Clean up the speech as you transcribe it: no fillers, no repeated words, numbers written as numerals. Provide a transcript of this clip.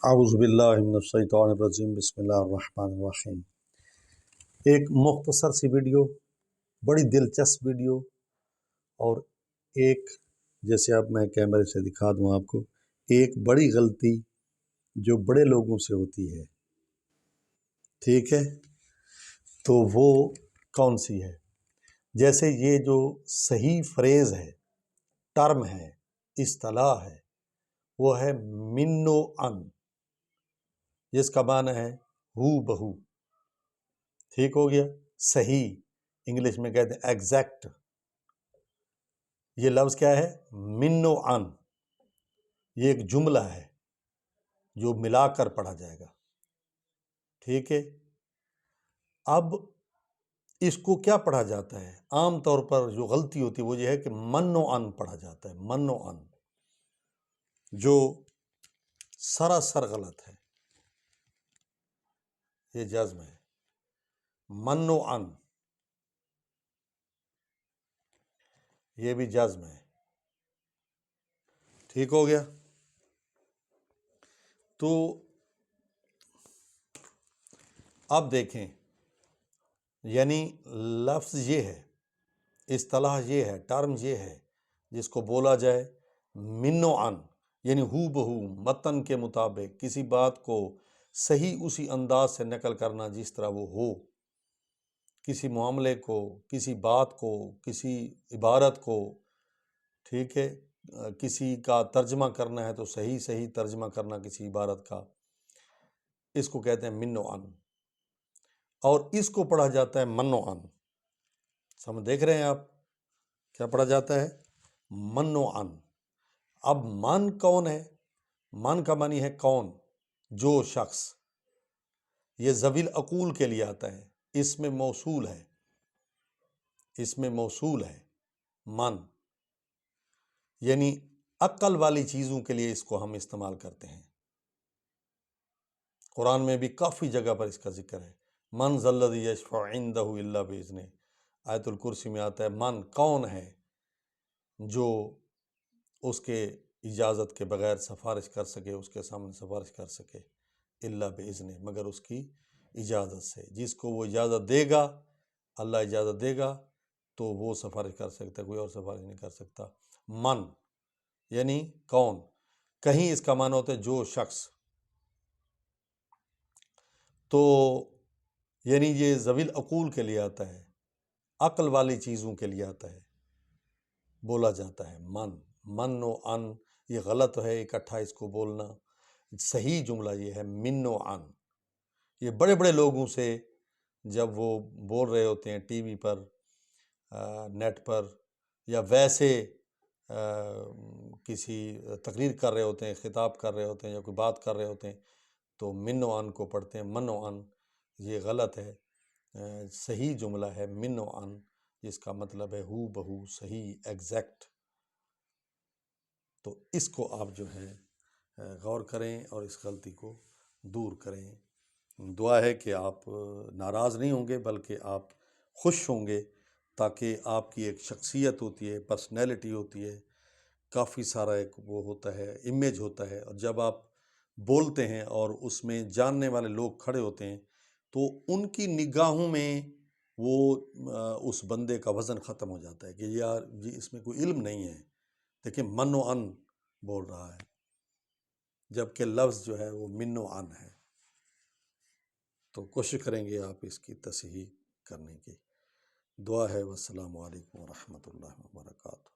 اعوذ باللہ من الشیطان الرجیم بسم اللہ الرحمن الرحیم۔ ایک مختصر سی ویڈیو، بڑی دلچسپ ویڈیو، اور ایک جیسے اب میں کیمرے سے دکھا دوں آپ کو، ایک بڑی غلطی جو بڑے لوگوں سے ہوتی ہے، ٹھیک ہے؟ تو وہ کون سی ہے؟ جیسے یہ جو صحیح فریز ہے، ٹرم ہے، اصطلاح ہے، وہ ہے من و ان، جس کا معنی ہے ہو بہو، ٹھیک ہو گیا؟ صحیح، انگلش میں کہتے ہیں ایگزیکٹ۔ یہ لفظ کیا ہے؟ من و ان۔ یہ ایک جملہ ہے جو ملا کر پڑھا جائے گا، ٹھیک ہے؟ اب اس کو کیا پڑھا جاتا ہے؟ عام طور پر جو غلطی ہوتی ہے وہ یہ ہے کہ من و ان پڑھا جاتا ہے، من و ان، جو سراسر غلط ہے۔ یہ جزم ہے، من و ان، یہ بھی جزم ہے، ٹھیک ہو گیا؟ تو اب دیکھیں، یعنی لفظ یہ ہے، اصطلاح یہ ہے، ٹرم یہ ہے جس کو بولا جائے من و ان، یعنی ہو بہو متن کے مطابق کسی بات کو صحیح اسی انداز سے نقل کرنا جس طرح وہ ہو، کسی معاملے کو، کسی بات کو، کسی عبارت کو، ٹھیک ہے؟ کسی کا ترجمہ کرنا ہے تو صحیح ترجمہ کرنا کسی عبارت کا، اس کو کہتے ہیں من و ان، اور اس کو پڑھا جاتا ہے من و ان۔ سمجھ دیکھ رہے ہیں آپ کیا پڑھا جاتا ہے؟ من و ان۔ اب من کون ہے؟ من کا معنی ہے کون، جو شخص۔ یہ ذوی العقول کے لیے آتا ہے، اس میں موصول ہے، اس میں موصول ہے من، یعنی عقل والی چیزوں کے لیے اس کو ہم استعمال کرتے ہیں۔ قرآن میں بھی کافی جگہ پر اس کا ذکر ہے، من ذا الذی یشفع عندہ الا باذنہ۔ آیت الکرسی میں آتا ہے من کون ہے جو اس کے اجازت کے بغیر سفارش کر سکے، اس کے سامنے سفارش کر سکے، الا باذنہ، مگر اس کی اجازت سے۔ جس کو وہ اجازت دے گا، اللہ اجازت دے گا تو وہ سفارش کر سکتا ہے، کوئی اور سفارش نہیں کر سکتا۔ من یعنی کون، کہیں اس کا معنی ہوتا ہے جو شخص۔ تو یعنی یہ ذوی العقول کے لیے آتا ہے، عقل والی چیزوں کے لیے آتا ہے، بولا جاتا ہے من و ان۔ یہ غلط ہے اکٹھا اس کو بولنا، صحیح جملہ یہ ہے من و ان۔ یہ بڑے بڑے لوگوں سے جب وہ بول رہے ہوتے ہیں ٹی وی پر، نیٹ پر، یا ویسے کسی تقریر کر رہے ہوتے ہیں، خطاب کر رہے ہوتے ہیں، یا کوئی بات کر رہے ہوتے ہیں، تو من و ان کو پڑھتے ہیں من و ان۔ یہ غلط ہے، صحیح جملہ ہے من و ان، جس کا مطلب ہے ہو بہو، صحیح، ایگزیکٹ۔ تو اس کو آپ جو ہے غور کریں اور اس غلطی کو دور کریں۔ دعا ہے کہ آپ ناراض نہیں ہوں گے بلکہ آپ خوش ہوں گے، تاکہ آپ کی ایک شخصیت ہوتی ہے، پرسنالٹی ہوتی ہے، کافی سارا ایک وہ ہوتا ہے، امیج ہوتا ہے، اور جب آپ بولتے ہیں اور اس میں جاننے والے لوگ کھڑے ہوتے ہیں تو ان کی نگاہوں میں وہ اس بندے کا وزن ختم ہو جاتا ہے کہ یار یہ اس میں کوئی علم نہیں ہے، دیکھیں من و ان بول رہا ہے، جبکہ لفظ جو ہے وہ من و ان ہے۔ تو کوشش کریں گے آپ اس کی تصحیح کرنے کی۔ دعا ہے۔ والسلام علیکم ورحمۃ اللہ وبرکاتہ۔